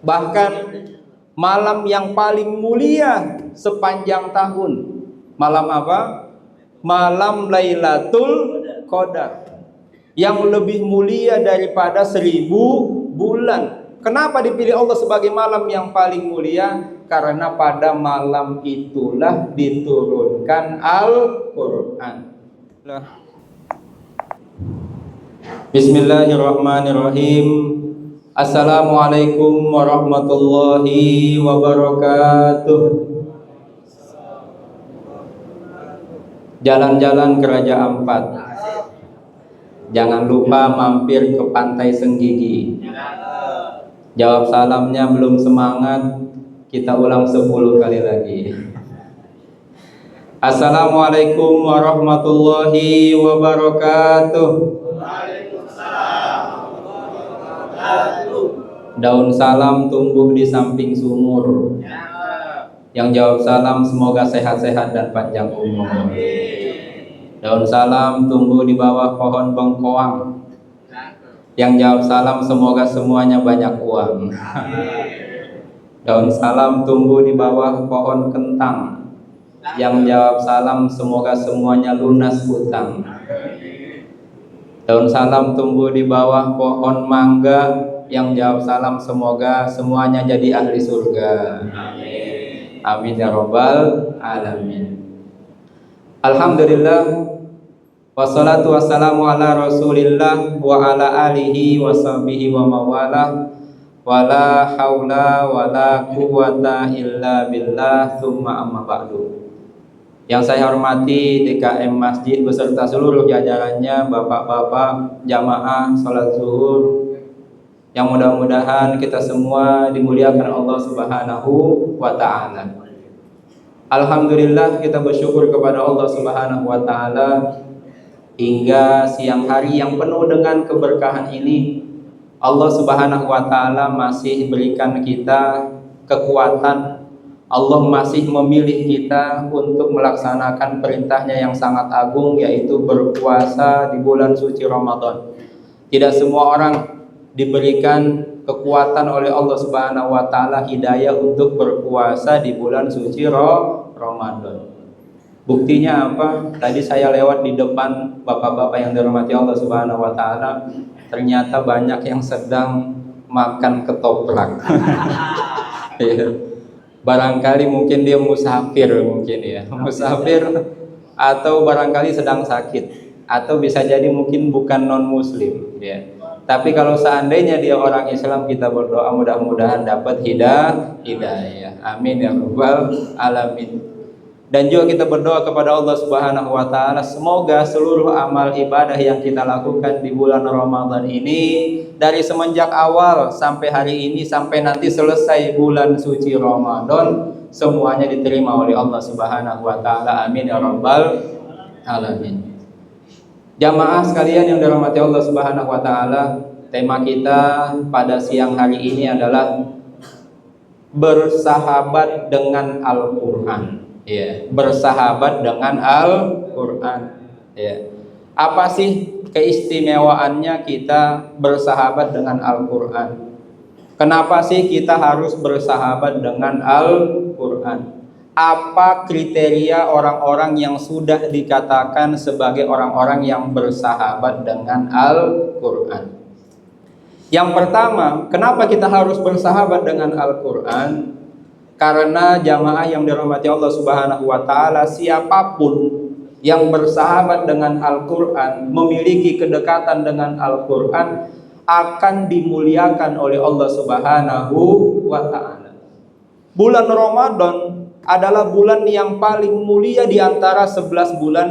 Bahkan malam yang paling mulia sepanjang tahun. Malam apa? Malam Lailatul Qadar, yang lebih mulia daripada 1000 bulan. Kenapa dipilih Allah sebagai malam yang paling mulia? Karena pada malam itulah diturunkan Al-Quran. Bismillahirrahmanirrahim. Assalamualaikum warahmatullahi wabarakatuh. Jalan-jalan ke Raja Ampat, jangan lupa mampir ke Pantai Senggigi. Jawab salamnya belum semangat, kita ulang 10 kali lagi. Assalamualaikum warahmatullahi wabarakatuh. Daun salam tumbuh di samping sumur. Yang jawab salam semoga sehat-sehat dan panjang umur. Daun salam tumbuh di bawah pohon bengkoang. Yang jawab salam semoga semuanya banyak uang. Daun salam tumbuh di bawah pohon kentang. Yang jawab salam semoga semuanya lunas hutang. Daun salam tumbuh di bawah pohon mangga. Yang jawab salam semoga semuanya jadi ahli surga. Amin ya rabbal alamin. Alhamdulillah, wassalatu wassalamu ala rasulillah wa ala alihi wa sahbihi wa mawalah, wala haula wala quwata illa billah, thumma amma ba'du. Yang saya hormati DKM Masjid beserta seluruh jajarannya, bapak-bapak jamaah salat zuhur, yang mudah-mudahan kita semua dimuliakan Allah Subhanahu wa ta'ala. Alhamdulillah, kita bersyukur kepada Allah Subhanahu wa ta'ala hingga siang hari yang penuh dengan keberkahan ini Allah Subhanahu wa ta'ala masih berikan kita kekuatan. Allah masih memilih kita untuk melaksanakan perintahnya yang sangat agung, yaitu berpuasa di bulan suci Ramadan. Tidak semua orang diberikan kekuatan oleh Allah Subhanahu wa ta'ala hidayah untuk berpuasa di bulan suci Ramadan. Buktinya apa? Tadi saya lewat di depan bapak-bapak yang dirahmati Allah Subhanahu wa ta'ala, ternyata banyak yang sedang makan ketoprak. Barangkali mungkin dia musafir, mungkin ya, musafir, atau barangkali sedang sakit, atau bisa jadi mungkin bukan non muslim ya. Tapi kalau seandainya dia orang Islam, kita berdoa mudah-mudahan dapat hidayah. Amin ya rabbal alamin. Dan juga kita berdoa kepada Allah Subhanahu wa ta'ala, semoga seluruh amal ibadah yang kita lakukan di bulan Ramadan ini, dari semenjak awal sampai hari ini, sampai nanti selesai bulan suci Ramadan, semuanya diterima oleh Allah Subhanahu wa ta'ala. Amin ya rabbal alamin. Jamaah sekalian yang dirahmati Allah Subhanahu wa ta'ala, tema kita pada siang hari ini adalah bersahabat dengan Al-Quran. Ya, bersahabat dengan Al-Quran. Ya. Apa sih keistimewaannya kita bersahabat dengan Al-Quran? Kenapa sih kita harus bersahabat dengan Al-Quran? Apa kriteria orang-orang yang sudah dikatakan sebagai orang-orang yang bersahabat dengan Al-Quran? Yang pertama, kenapa kita harus bersahabat dengan Al-Quran? Karena jamaah yang dirahmati Allah Subhanahu wa ta'ala, siapapun yang bersahabat dengan Al-Quran, memiliki kedekatan dengan Al-Quran, akan dimuliakan oleh Allah Subhanahu wa ta'ala. Bulan Ramadan adalah bulan yang paling mulia di antara 11 bulan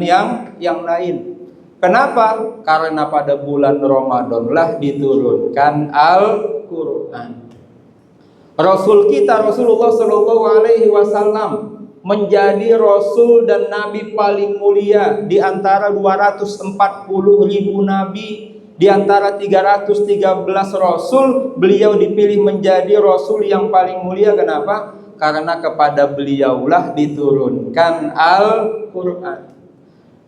yang lain. Kenapa? Karena pada bulan Ramadanlah diturunkan Al-Quran. Rasul kita Rasulullah Shallallahu Alaihi Wasallam menjadi Rasul dan Nabi paling mulia di antara 240.000 Nabi, di antara 313 Rasul, beliau dipilih menjadi Rasul yang paling mulia. Kenapa? Karena kepada beliaulah diturunkan Al-Quran.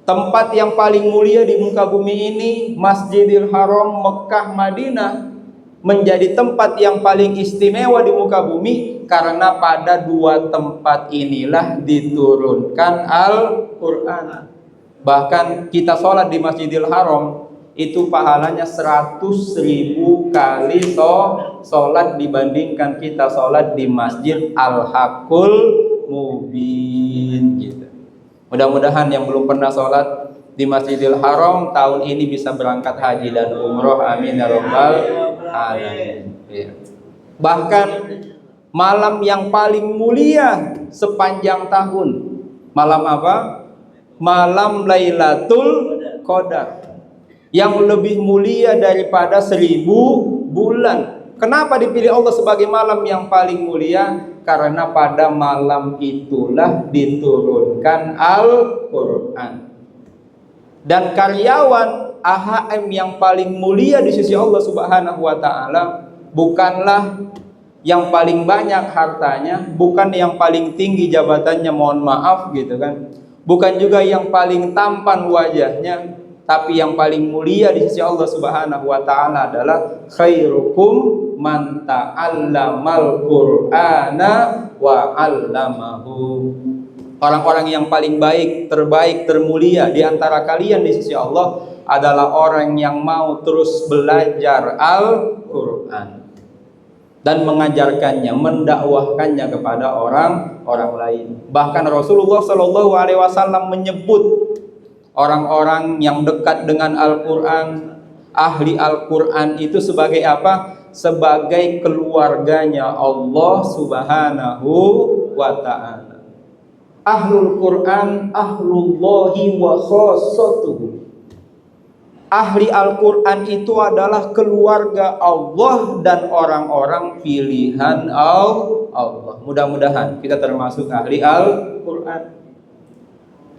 Tempat yang paling mulia di muka bumi ini, Masjidil Haram Mekah Madinah, menjadi tempat yang paling istimewa di muka bumi karena pada dua tempat inilah diturunkan Al-Quran. Bahkan kita sholat di Masjidil Haram itu pahalanya 100.000 kali sholat dibandingkan kita sholat di Masjid Al-Haqqul Mubin gitu. Mudah-mudahan yang belum pernah sholat di Masjidil Haram tahun ini bisa berangkat haji dan umroh, amin ya rabbal alamin. Bahkan malam yang paling mulia sepanjang tahun, malam apa? Malam Lailatul Qadar, yang lebih mulia daripada 1000 bulan. Kenapa dipilih Allah sebagai malam yang paling mulia? Karena pada malam itulah diturunkan Al-Quran. Dan karyawan AHM yang paling mulia di sisi Allah Subhanahu wa Ta'ala bukanlah yang paling banyak hartanya, bukan yang paling tinggi jabatannya, mohon maaf gitu kan, bukan juga yang paling tampan wajahnya, tapi yang paling mulia di sisi Allah Subhanahu wa Ta'ala adalah khairukum man ta'allamal Qur'ana wa 'allamahu. Orang-orang yang paling baik, terbaik, termulia di antara kalian di sisi Allah adalah orang yang mau terus belajar Al-Quran dan mengajarkannya, mendakwahkannya kepada orang lain. Bahkan Rasulullah Shallallahu Alaihi Wasallam menyebut orang-orang yang dekat dengan Al-Quran, ahli Al-Quran itu sebagai apa? Sebagai keluarganya Allah Subhanahu wa Ta'ala. Ahlul Quran ahlullahi wa khassatuhu. Ahli Al-Quran itu adalah keluarga Allah dan orang-orang pilihan Allah. Mudah-mudahan kita termasuk ahli Al-Quran.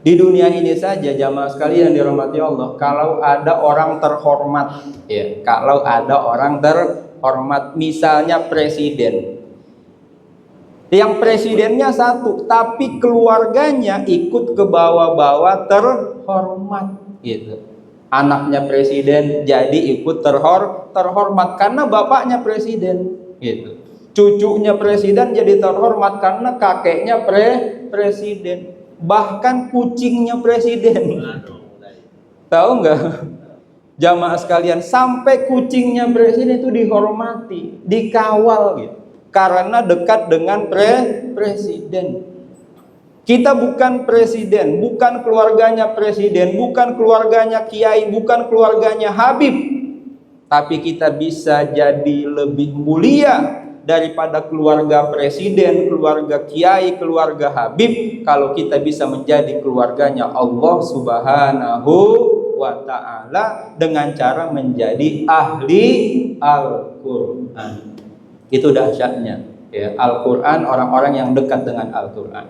Di dunia ini saja jamaah sekalian yang dirahmati Allah, kalau ada orang terhormat, ya, kalau ada orang terhormat, misalnya presiden, yang presidennya satu, tapi keluarganya ikut ke bawah-bawah terhormat, gitu. Anaknya presiden jadi ikut terhormat karena bapaknya presiden, gitu. Cucunya presiden jadi terhormat karena kakeknya presiden. Bahkan kucingnya presiden. Tahu nggak? Jamaah sekalian, sampai kucingnya presiden itu dihormati, dikawal gitu. Karena dekat dengan presiden. Kita bukan presiden, bukan keluarganya presiden, bukan keluarganya kiai, bukan keluarganya Habib, tapi kita bisa jadi lebih mulia daripada keluarga presiden, keluarga kiai, keluarga Habib kalau kita bisa menjadi keluarganya Allah Subhanahu wa Ta'ala dengan cara menjadi ahli Al-Quran. Itu dahsyatnya, ya, Al-Quran, orang-orang yang dekat dengan Al-Quran.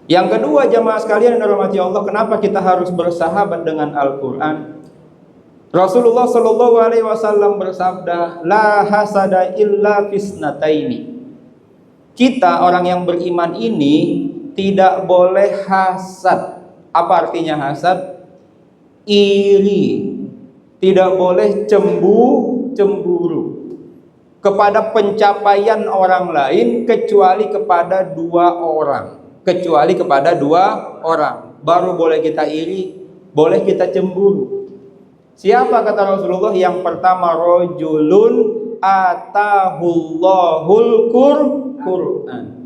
Yang kedua jamaah sekalian yang dirahmati Allah, kenapa kita harus bersahabat dengan Al-Quran? Rasulullah Shallallahu Alaihi Wasallam bersabda, la hasada illa fisnataini. Kita orang yang beriman ini tidak boleh hasad. Apa artinya hasad? Iri. Tidak boleh cemburu kepada pencapaian orang lain kecuali kepada dua orang. Baru boleh kita iri, boleh kita cemburu. Siapa kata Rasulullah? Yang pertama, rajulun atahullahul Qur'an.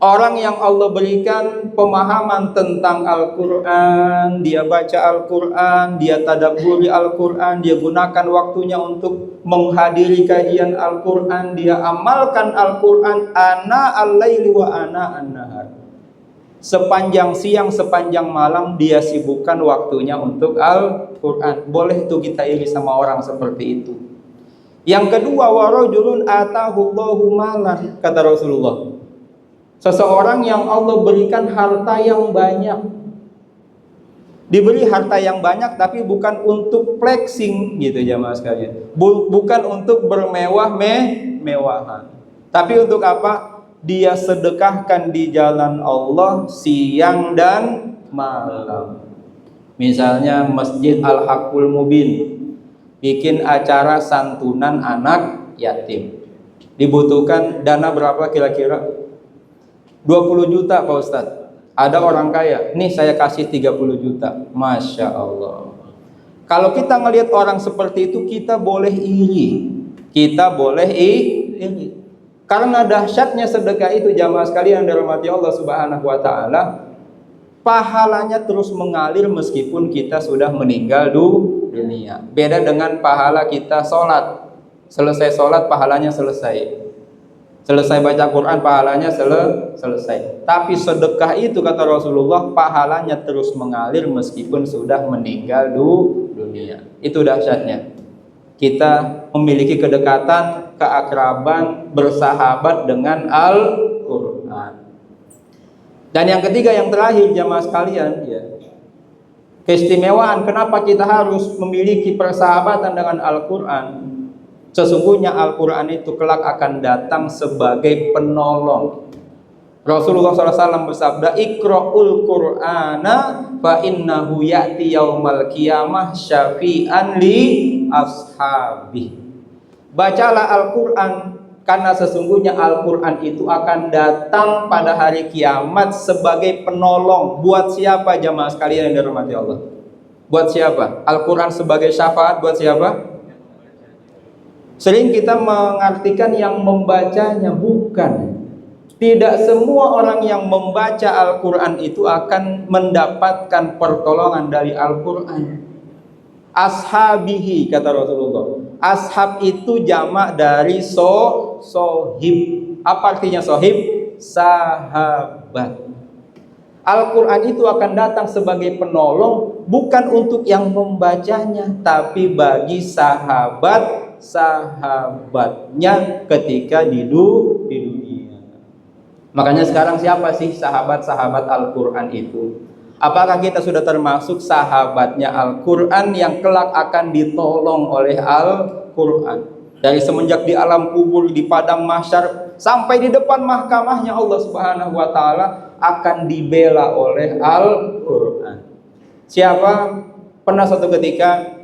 Orang yang Allah berikan pemahaman tentang Al-Quran, dia baca Al-Quran, dia tadabburi Al-Quran, dia gunakan waktunya untuk menghadiri kajian Al-Quran, dia amalkan Al-Quran ana al-laili wa ana an-nahar. Sepanjang siang, sepanjang malam dia sibukkan waktunya untuk Al-Quran. Boleh itu kita iri sama orang seperti itu. Yang kedua, wa rajulun atahullahu malan, kata Rasulullah. Seseorang yang Allah berikan harta yang banyak. Diberi harta yang banyak tapi bukan untuk flexing gitu jamaah sekalian. Bukan untuk bermewah-mewahan. Tapi untuk apa? Dia sedekahkan di jalan Allah siang dan malam. Misalnya Masjid Al-Haqqul Mubin bikin acara santunan anak yatim. Dibutuhkan dana berapa kira-kira? 20 juta Pak Ustadz. Ada orang kaya, nih saya kasih 30 juta. Masya Allah. Kalau kita ngelihat orang seperti itu, kita boleh iri. Kita boleh iri. Karena dahsyatnya sedekah itu, jamaah sekalian dirahmati Allah Subhanahu wa taala, pahalanya terus mengalir meskipun kita sudah meninggal dunia. Beda dengan pahala kita sholat. Selesai sholat pahalanya selesai. Selesai baca Quran pahalanya selesai. Tapi sedekah itu kata Rasulullah pahalanya terus mengalir meskipun sudah meninggal dunia. Itu dahsyatnya. Kita memiliki kedekatan, keakraban, bersahabat dengan Al-Quran. Dan yang ketiga, yang terakhir jamaah sekalian, ya, keistimewaan kenapa kita harus memiliki persahabatan dengan Al-Quran. Sesungguhnya Al-Quran itu kelak akan datang sebagai penolong. Rasulullah SAW bersabda, Iqra'ul Qur'ana fa innahu ya'ti yaumal qiyamah syafi'an li ashabi. Bacalah Al-Quran, karena sesungguhnya Al-Quran itu akan datang pada hari kiamat sebagai penolong. Buat siapa jamaah sekalian yang dirahmati Allah? Buat siapa? Al-Quran sebagai syafaat buat siapa? Sering kita mengartikan yang membacanya, bukan. Tidak semua orang yang membaca Al-Quran itu akan mendapatkan pertolongan dari Al-Quran. Ashabihi kata Rasulullah. Ashab itu jamak dari sohib. Apa artinya sohib? Sahabat. Al-Quran itu akan datang sebagai penolong bukan untuk yang membacanya, tapi bagi sahabatnya ketika di dunia. Makanya sekarang siapa sih sahabat-sahabat Al-Quran itu? Apakah kita sudah termasuk sahabatnya Al-Quran yang kelak akan ditolong oleh Al-Quran? Dari semenjak di alam kubur, di padang mahsyar, sampai di depan mahkamahnya Allah Subhanahu wa taala akan dibela oleh Al-Quran. Siapa? Pernah suatu ketika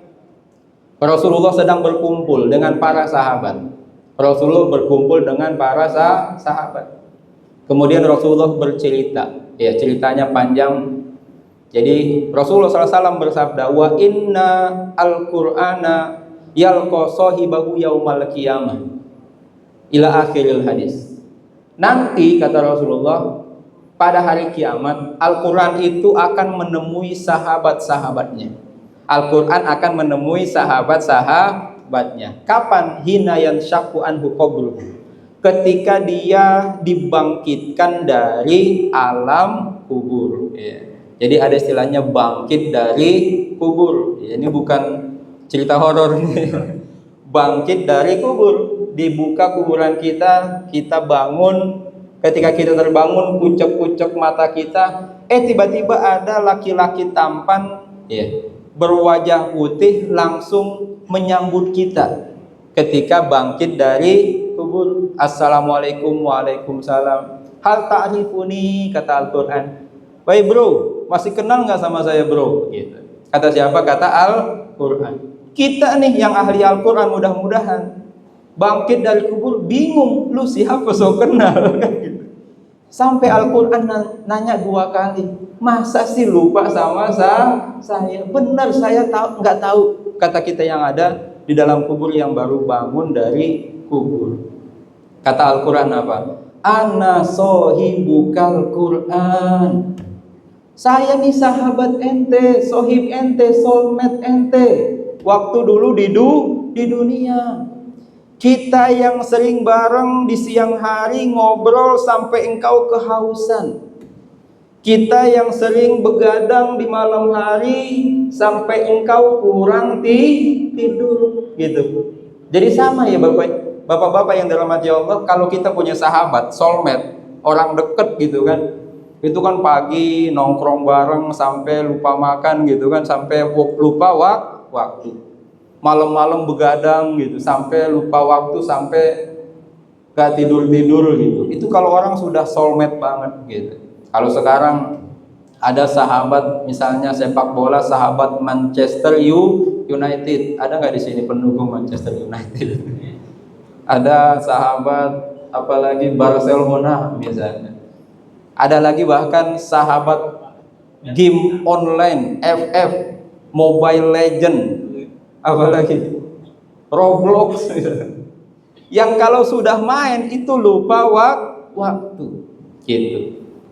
Rasulullah sedang berkumpul dengan para sahabat. Rasulullah berkumpul dengan para sahabat. Kemudian Rasulullah bercerita, ya ceritanya panjang. Jadi Rasulullah SAW bersabda, wa inna al-Qur'ana yalqa sahibahu yaumal qiyamah ila akhiril hadis. Nanti kata Rasulullah, pada hari kiamat Al-Quran itu akan menemui sahabat-sahabatnya. Al-Quran akan menemui sahabat-sahabatnya. Kapan? Hina yanshaqqu anhu qabruhu. Ketika dia dibangkitkan dari alam kubur, ya. Jadi ada istilahnya bangkit dari kubur, ya, ini bukan cerita horor. Bangkit dari kubur, dibuka kuburan kita, kita bangun. Ketika kita terbangun, kucek-kucek mata kita, tiba-tiba ada laki-laki tampan, ya, berwajah putih langsung menyambut kita ketika bangkit dari kubur. Assalamualaikum, waalaikumsalam. Hal ta'rifuni, kata Al-Quran. Baik bro, masih kenal nggak sama saya bro? Gitu. Kata siapa? Kata Al-Quran. Kita nih yang ahli Al-Quran mudah-mudahan bangkit dari kubur bingung, lu siapa so kenal? Gitu. Sampai Al-Quran nanya 2 kali, masa sih lupa sama saya? Benar saya tahu, nggak tahu. Kata kita yang ada di dalam kubur yang baru bangun dari kubur. Kata Al-Quran apa? Ana sohibukal Quran. Saya nih sahabat ente, sohib ente, soulmate ente. Waktu dulu di dunia. Kita yang sering bareng di siang hari ngobrol sampai engkau kehausan. Kita yang sering begadang di malam hari sampai engkau kurang tidur gitu. Jadi sama ya Bapak-bapak yang dirahmati Allah, kalau kita punya sahabat, soulmate, orang deket gitu kan, itu kan pagi nongkrong bareng sampai lupa makan gitu kan, sampai lupa waktu. Malam-malam begadang gitu, sampai lupa waktu, sampai gak tidur-tidur gitu. Itu kalau orang sudah soulmate banget gitu. Kalau sekarang ada sahabat misalnya sepak bola, sahabat Manchester United. Ada nggak di sini pendukung Manchester United? Ada sahabat apalagi Barcelona misalnya. Ada lagi bahkan sahabat game online FF, Mobile Legend, apalagi Roblox misalnya. Yang kalau sudah main itu lupa waktu gitu.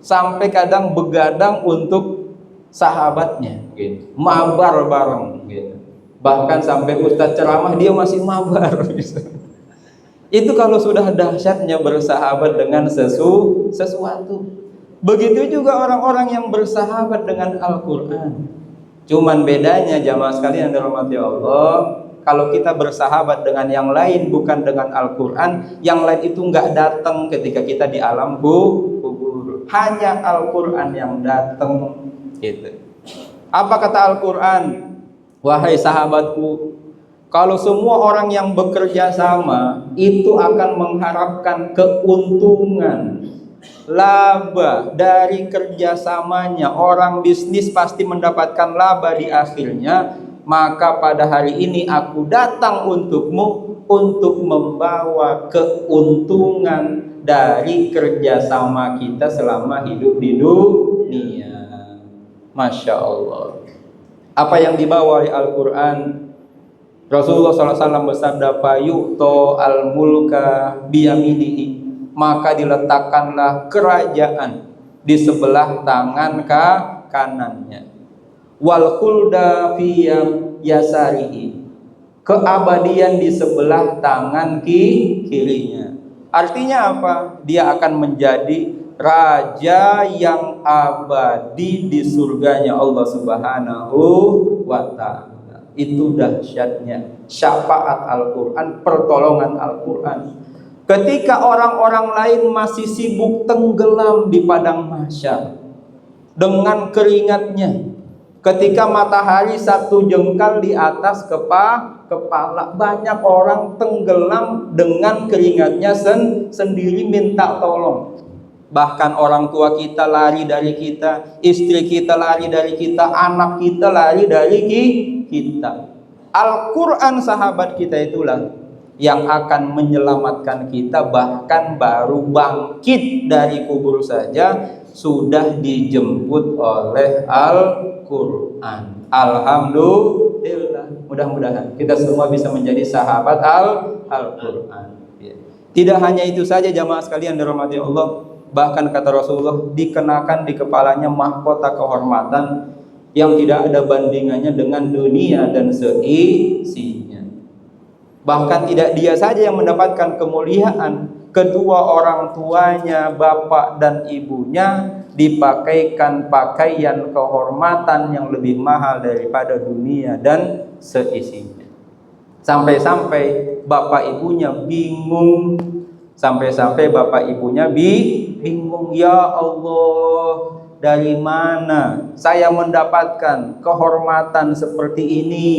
Sampai kadang begadang untuk sahabatnya gitu. Mabar bareng gitu. Bahkan sampai ustaz ceramah dia masih mabar gitu. Itu kalau sudah dahsyatnya bersahabat dengan sesuatu. Begitu juga orang-orang yang bersahabat dengan Al-Quran. Cuman bedanya jamaah sekalian yang dirahmati Allah, kalau kita bersahabat dengan yang lain bukan dengan Al-Quran, yang lain itu nggak datang ketika kita di alam kubur. Hanya Al-Quran yang datang gitu. Apa kata Al-Quran? Wahai sahabatku, kalau semua orang yang bekerja sama itu akan mengharapkan keuntungan, laba dari kerjasamanya. Orang bisnis pasti mendapatkan laba di akhirnya. Maka pada hari ini aku datang untukmu untuk membawa keuntungan dari kerjasama kita selama hidup di dunia. Masya Allah. Apa yang dibawa oleh Al-Quran? Rasulullah SAW bersabda, "Fayu'to al-mulka biyaminihi." Maka diletakkanlah kerajaan di sebelah tangan kanannya. Wal khulda fi yasarihi. Keabadian di sebelah tangan kirinya. Artinya apa? Dia akan menjadi raja yang abadi di surganya Allah Subhanahu wa ta'ala. Itu dahsyatnya syafaat Al-Quran, pertolongan Al-Quran. Ketika orang-orang lain masih sibuk tenggelam di padang mahsyar dengan keringatnya, ketika matahari satu jengkal di atas kepala, banyak orang tenggelam dengan keringatnya sendiri minta tolong. Bahkan orang tua kita lari dari kita, istri kita lari dari kita, anak kita lari dari kita. Al-Quran sahabat kita itulah yang akan menyelamatkan kita. Bahkan baru bangkit dari kubur saja sudah dijemput oleh Al-Quran. Alhamdulillah. Mudah-mudahan kita semua bisa menjadi sahabat Al-Quran. Tidak hanya itu saja jamaah sekalian dirahmati Allah. Bahkan kata Rasulullah, dikenakan di kepalanya mahkota kehormatan yang tidak ada bandingannya dengan dunia dan seisinya. Bahkan tidak dia saja yang mendapatkan kemuliaan, kedua orang tuanya, bapak dan ibunya dipakaikan pakaian kehormatan yang lebih mahal daripada dunia dan seisinya. Sampai-sampai bapak ibunya bingung. Sampai-sampai bapak ibunya bingung, ya Allah, dari mana saya mendapatkan kehormatan seperti ini?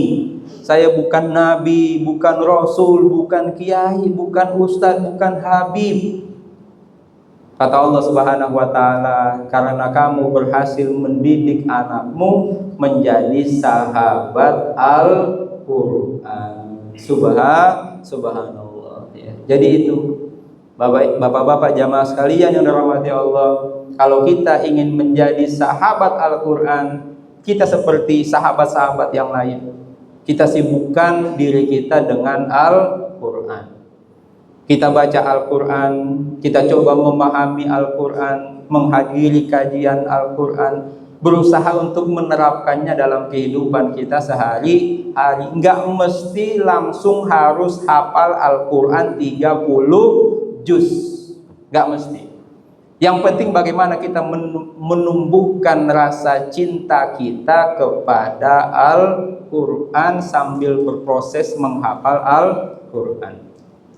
Saya bukan nabi, bukan rasul, bukan kiai, bukan ustadz, bukan habib. Kata Allah Subhanahu wa ta'ala, karena kamu berhasil mendidik anakmu menjadi sahabat Al-Quran. Subhanallah ya. Jadi itu Bapak-bapak jamaah sekalian yang dirahmati Allah, kalau kita ingin menjadi sahabat Al-Quran, kita seperti sahabat-sahabat yang lain. Kita sibukkan diri kita dengan Al-Quran. Kita baca Al-Quran, kita coba memahami Al-Quran, menghadiri kajian Al-Quran, berusaha untuk menerapkannya dalam kehidupan kita sehari-hari. Enggak mesti langsung harus hafal Al-Quran 30 juz, gak mesti. Yang penting bagaimana kita menumbuhkan rasa cinta kita kepada Al-Quran sambil berproses menghafal Al-Quran.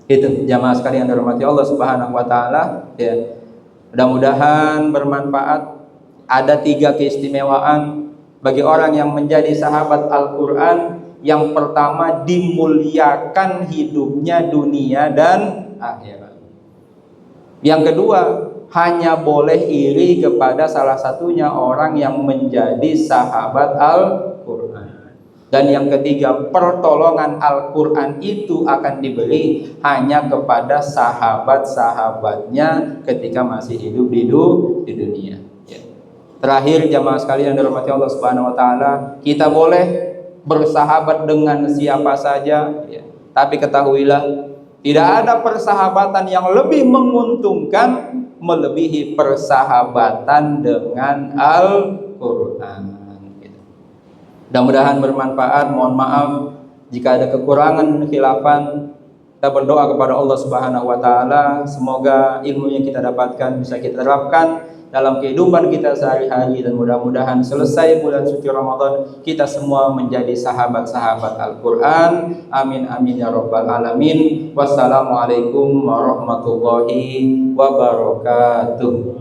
Itu jamaah sekalian yang dirahmati Allah Subhanahu wa ta'ala ya. Mudah-mudahan bermanfaat. Ada 3 keistimewaan bagi orang yang menjadi sahabat Al-Quran. Yang pertama, dimuliakan hidupnya dunia dan akhirat. Yang kedua, hanya boleh iri kepada salah satunya orang yang menjadi sahabat Al-Quran. Dan yang ketiga, pertolongan Al-Quran itu akan diberi hanya kepada sahabat-sahabatnya ketika masih hidup di dunia. Ya. Terakhir jamaah sekalian yang dirahmati Allah Subhanahu wa taala, kita boleh bersahabat dengan siapa saja, ya. Tapi ketahuilah, tidak ada persahabatan yang lebih menguntungkan melebihi persahabatan dengan Al-Quran. Mudah-mudahan bermanfaat. Mohon maaf jika ada kekurangan khilafan. Kita berdoa kepada Allah Subhanahu wa taala, semoga ilmu yang kita dapatkan bisa kita terapkan dalam kehidupan kita sehari-hari, dan mudah-mudahan selesai bulan suci Ramadan kita semua menjadi sahabat-sahabat Al-Qur'an. Amin amin ya rabbal alamin. Wassalamualaikum warahmatullahi wabarakatuh.